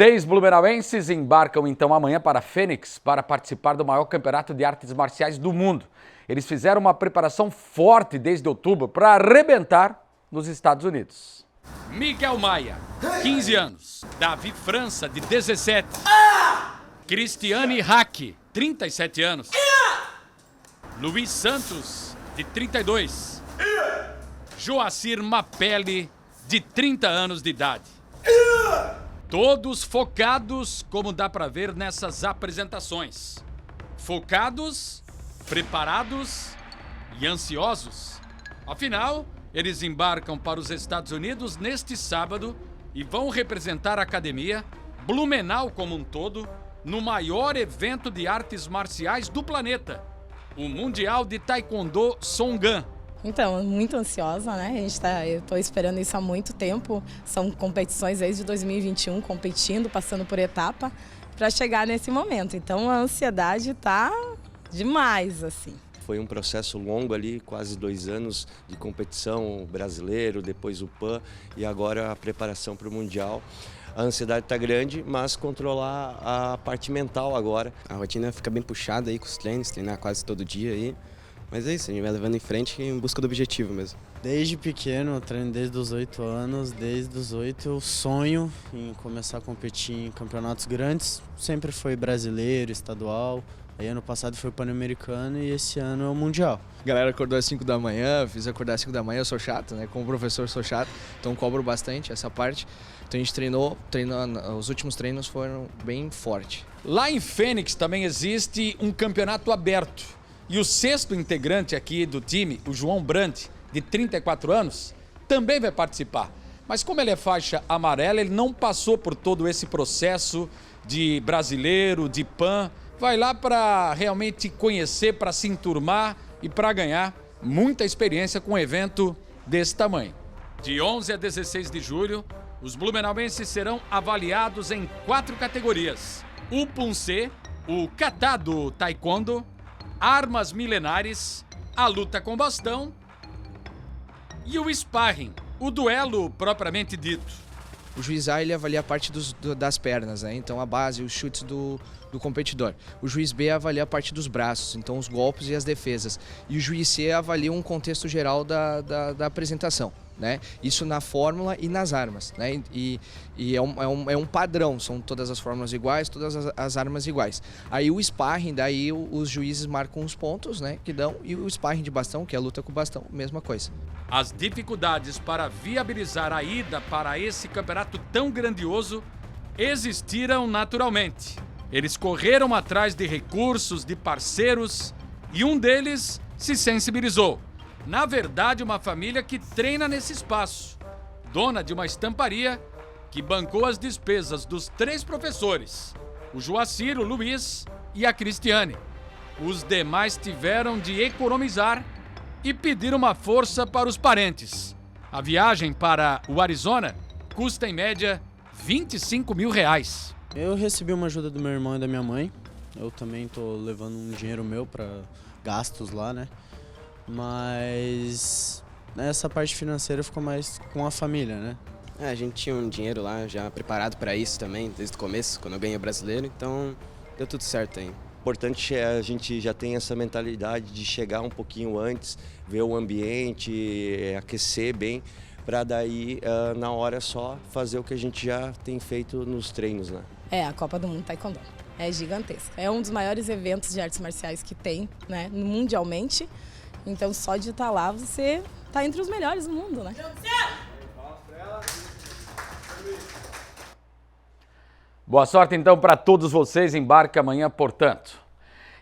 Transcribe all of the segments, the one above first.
6 blumenauenses embarcam então amanhã para Fênix para participar do maior campeonato de artes marciais do mundo. Eles fizeram uma preparação forte desde outubro para arrebentar nos Estados Unidos. Miguel Maia, 15 anos. Davi França, de 17. Cristiane Hack, 37 anos. Luiz Santos, de 32. Joacir Mapelli, de 30 anos de idade. Todos focados, como dá para ver nessas apresentações. Focados, preparados e ansiosos. Afinal, eles embarcam para os Estados Unidos neste sábado e vão representar a academia, Blumenau como um todo, no maior evento de artes marciais do planeta, o Mundial de Taekwondo Songan. Então, muito ansiosa, né? Eu tô esperando isso há muito tempo. São competições desde 2021, competindo, passando por etapa, para chegar nesse momento. Então, a ansiedade tá demais, assim. Foi um processo longo ali, quase 2 anos de competição, brasileiro, depois o PAN e agora a preparação para o Mundial. A ansiedade está grande, mas controlar a parte mental agora. A rotina fica bem puxada aí com os treinos, treinar quase todo dia aí. Mas é isso, a gente vai levando em frente em busca do objetivo mesmo. Desde pequeno, eu treino desde os 8 anos, desde os 8 eu sonho em começar a competir em campeonatos grandes. Sempre foi brasileiro, estadual, aí ano passado foi o Pan-Americano e esse ano é o Mundial. A galera acordou às 5 da manhã, fiz acordar às 5 da manhã, eu sou chato, né? Como professor sou chato, então cobro bastante essa parte. Então a gente treinou, os últimos treinos foram bem fortes. Lá em Fênix também existe um campeonato aberto. E o 6º integrante aqui do time, o João Brandt, de 34 anos, também vai participar. Mas como ele é faixa amarela, ele não passou por todo esse processo de brasileiro, de PAN. Vai lá para realmente conhecer, para se enturmar e para ganhar muita experiência com um evento desse tamanho. De 11 a 16 de julho, os blumenauenses serão avaliados em 4 categorias. O Punce, o Kata do Taekwondo, armas milenares, a luta com bastão e o sparring, o duelo propriamente dito. O juiz A ele avalia a parte das pernas, né? Então a base, os chutes do competidor. O juiz B avalia a parte dos braços, então os golpes e as defesas. E o juiz C avalia um contexto geral da apresentação, né? Isso na fórmula e nas armas, né? E é um padrão, são todas as fórmulas iguais, todas as armas iguais. Aí o sparring, daí os juízes marcam os pontos, né, que dão, e o sparring de bastão, que é a luta com bastão, mesma coisa. As dificuldades para viabilizar a ida para esse campeonato tão grandioso existiram naturalmente. Eles correram atrás de recursos, de parceiros, e um deles se sensibilizou. Na verdade, uma família que treina nesse espaço, dona de uma estamparia que bancou as despesas dos 3 professores, o Joacir, o Luiz e a Cristiane. Os demais tiveram de economizar e pedir uma força para os parentes. A viagem para o Arizona custa em média R$25 mil. Eu recebi uma ajuda do meu irmão e da minha mãe. Eu também tô levando um dinheiro meu para gastos lá, né? Mas essa parte financeira ficou mais com a família, né? A gente tinha um dinheiro lá já preparado para isso também, desde o começo, quando eu ganhei o brasileiro, então deu tudo certo aí. O importante é a gente já tem essa mentalidade de chegar um pouquinho antes, ver o ambiente, aquecer bem, para daí na hora só fazer o que a gente já tem feito nos treinos, né? A Copa do Mundo Taekwondo é gigantesca. É um dos maiores eventos de artes marciais que tem, né, mundialmente. Então só de estar lá você tá entre os melhores do mundo, né? Boa sorte então para todos vocês, embarque amanhã, portanto.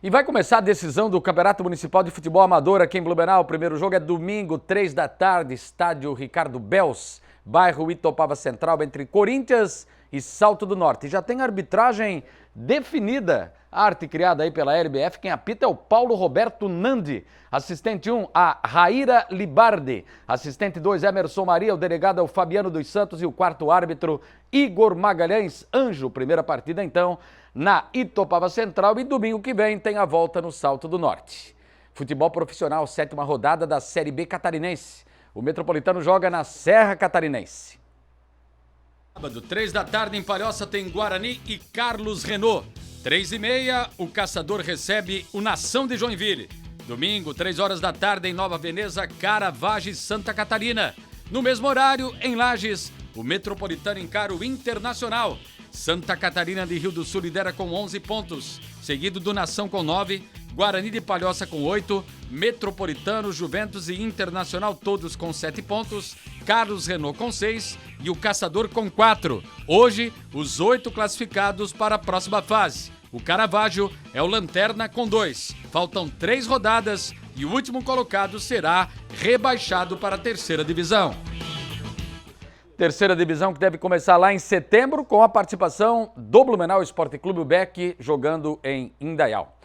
E vai começar a decisão do Campeonato Municipal de Futebol Amador aqui em Blumenau. O primeiro jogo é domingo, 3 da tarde, estádio Ricardo Bels, bairro Itopava Central, entre Corinthians e Salto do Norte. E já tem arbitragem definida, a arte criada aí pela LBF. Quem apita é o Paulo Roberto Nandi. Assistente 1, a Raíra Libardi. Assistente 2, Emerson Maria. O delegado é o Fabiano dos Santos e o quarto árbitro, Igor Magalhães Anjo. Primeira partida, então, na Itopava Central. E domingo que vem tem a volta no Salto do Norte. Futebol profissional, 7ª rodada da Série B catarinense. O Metropolitano joga na Serra Catarinense. Sábado, 3 da tarde em Palhoça tem Guarani e Carlos Renault. 3h30, o Caçador recebe o Nação de Joinville. Domingo, 3 horas da tarde em Nova Veneza, Caravaggio e Santa Catarina. No mesmo horário, em Lages, o Metropolitano encara o Internacional. Santa Catarina de Rio do Sul lidera com 11 pontos, seguido do Nação com 9, Guarani de Palhoça com 8, Metropolitano, Juventus e Internacional todos com 7 pontos, Carlos Renault com 6 e o Caçador com 4. Hoje, os 8 classificados para a próxima fase. O Caravaggio é o lanterna com 2. Faltam 3 rodadas e o último colocado será rebaixado para a terceira divisão. Terceira divisão que deve começar lá em setembro com a participação do Blumenau Esporte Clube Beck jogando em Indaial.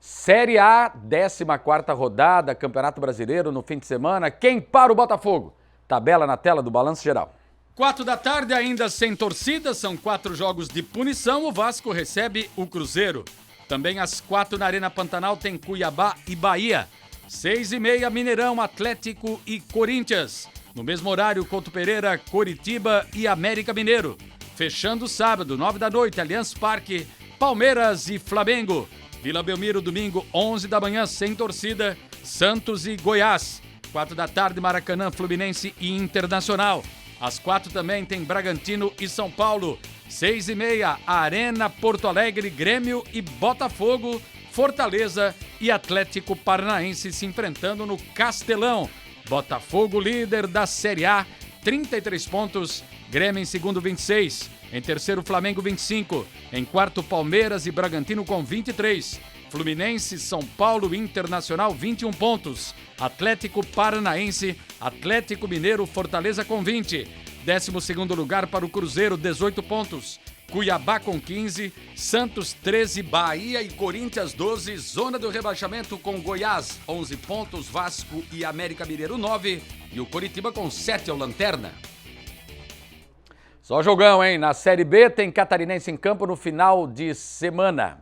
Série A, 14ª rodada, Campeonato Brasileiro no fim de semana. Quem para o Botafogo? Tabela na tela do Balanço Geral. 4 da tarde, ainda sem torcida, são 4 jogos de punição, o Vasco recebe o Cruzeiro. Também às 4 na Arena Pantanal tem Cuiabá e Bahia. 6h30, Mineirão, Atlético e Corinthians. No mesmo horário, Couto Pereira, Coritiba e América Mineiro. Fechando sábado, 9 da noite, Allianz Parque, Palmeiras e Flamengo. Vila Belmiro, domingo, 11 da manhã, sem torcida, Santos e Goiás. 4 da tarde, Maracanã, Fluminense e Internacional. Às 4 também tem Bragantino e São Paulo. 6h30, Arena, Porto Alegre, Grêmio e Botafogo, Fortaleza e Atlético Paranaense se enfrentando no Castelão. Botafogo líder da Série A, 33 pontos, Grêmio em segundo 26, em terceiro Flamengo 25, em quarto Palmeiras e Bragantino com 23, Fluminense, São Paulo, Internacional 21 pontos, Atlético Paranaense, Atlético Mineiro, Fortaleza com 20, 12º lugar para o Cruzeiro, 18 pontos, Cuiabá com 15, Santos 13, Bahia e Corinthians 12, zona do rebaixamento com Goiás 11 pontos, Vasco e América Mineiro 9 e o Coritiba com 7 ao lanterna. Só jogão, hein? Na Série B tem Catarinense em campo no final de semana.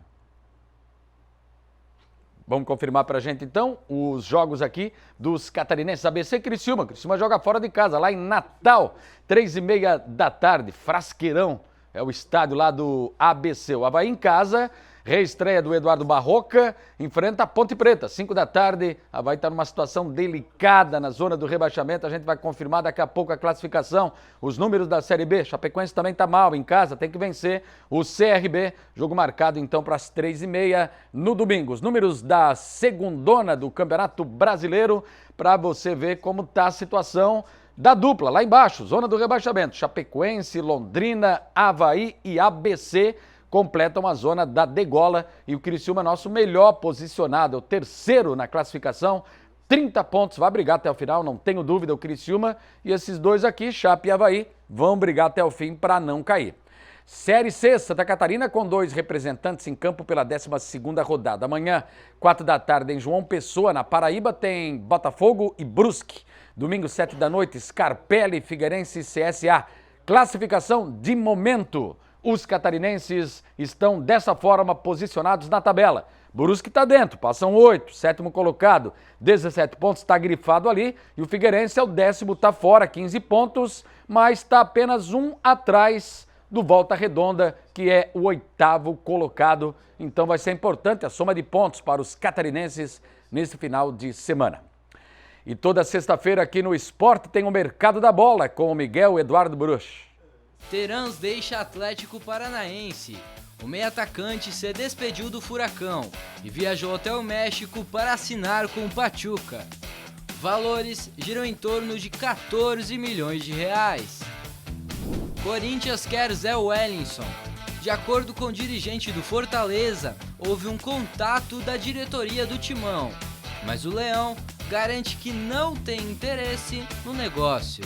Vamos confirmar pra gente então os jogos aqui dos catarinenses. ABC e Criciúma. Criciúma joga fora de casa, lá em Natal, 3h30 da tarde, Frasqueirão. É o estádio lá do ABC. O Avaí em casa, reestreia do Eduardo Barroca, enfrenta a Ponte Preta. 5 da tarde, a Avaí está numa situação delicada na zona do rebaixamento. A gente vai confirmar daqui a pouco a classificação. Os números da Série B, Chapecoense também está mal em casa, tem que vencer o CRB. Jogo marcado então para as 3h30 no domingo. Os números da segundona do Campeonato Brasileiro, para você ver como está a situação da dupla, lá embaixo, zona do rebaixamento. Chapecoense, Londrina, Avaí e ABC completam a zona da degola. E o Criciúma, nosso melhor posicionado, é o terceiro na classificação, 30 pontos, vai brigar até o final, não tenho dúvida, o Criciúma. E esses dois aqui, Chape e Avaí, vão brigar até o fim para não cair. Série C, Santa Catarina com 2 representantes em campo pela 12ª rodada. Amanhã, 4 da tarde, em João Pessoa, na Paraíba, tem Botafogo e Brusque. Domingo, 7 da noite, Scarpelli, Figueirense e CSA. Classificação de momento. Os catarinenses estão dessa forma posicionados na tabela. Brusque está dentro, passam 8, 7º colocado, 17 pontos, está grifado ali. E o Figueirense é o 10º, está fora, 15 pontos, mas está apenas 1 atrás do Volta Redonda, que é o 8º colocado. Então vai ser importante a soma de pontos para os catarinenses nesse final de semana. E toda sexta-feira aqui no Esporte tem o Mercado da Bola com o Miguel Eduardo Bruch. Terãs deixa Atlético Paranaense. O meio-atacante se despediu do Furacão e viajou até o México para assinar com o Pachuca. Valores giram em torno de 14 milhões de reais. Corinthians quer Zé Wellington. De acordo com o dirigente do Fortaleza, houve um contato da diretoria do Timão, mas o Leão garante que não tem interesse no negócio.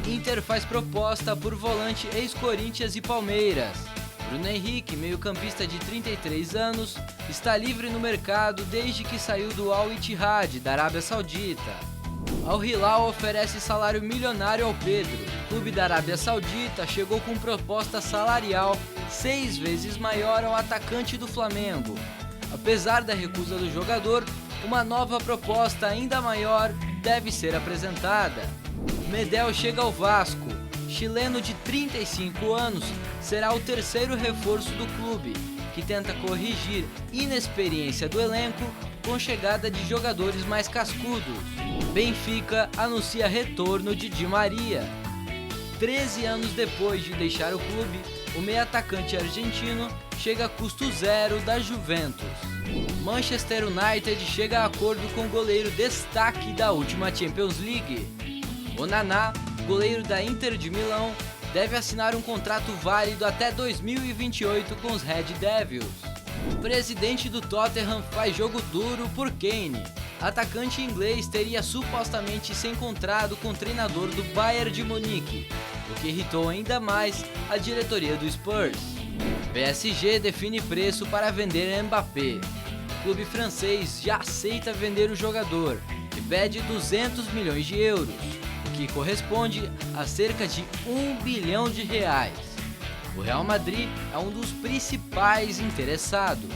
Inter faz proposta por volante ex-Corinthians e Palmeiras. Bruno Henrique, meio-campista de 33 anos, está livre no mercado desde que saiu do Al Ittihad, da Arábia Saudita. Al Hilal oferece salário milionário ao Pedro. O clube da Arábia Saudita chegou com proposta salarial 6 vezes maior ao atacante do Flamengo. Apesar da recusa do jogador, uma nova proposta ainda maior deve ser apresentada. Medel chega ao Vasco. chileno de 35 anos, será o terceiro reforço do clube, que tenta corrigir inexperiência do elenco com chegada de jogadores mais cascudos. Benfica anuncia retorno de Di Maria. 13 anos depois de deixar o clube, o meio-atacante argentino chega a custo zero da Juventus. Manchester United chega a acordo com o goleiro destaque da última Champions League. Onana, goleiro da Inter de Milão, deve assinar um contrato válido até 2028 com os Red Devils. O presidente do Tottenham faz jogo duro por Kane. Atacante inglês teria supostamente se encontrado com o treinador do Bayern de Munique, o que irritou ainda mais a diretoria do Spurs. PSG define preço para vender Mbappé. O clube francês já aceita vender o jogador e pede 200 milhões de euros, o que corresponde a cerca de 1 bilhão de reais. O Real Madrid é um dos principais interessados.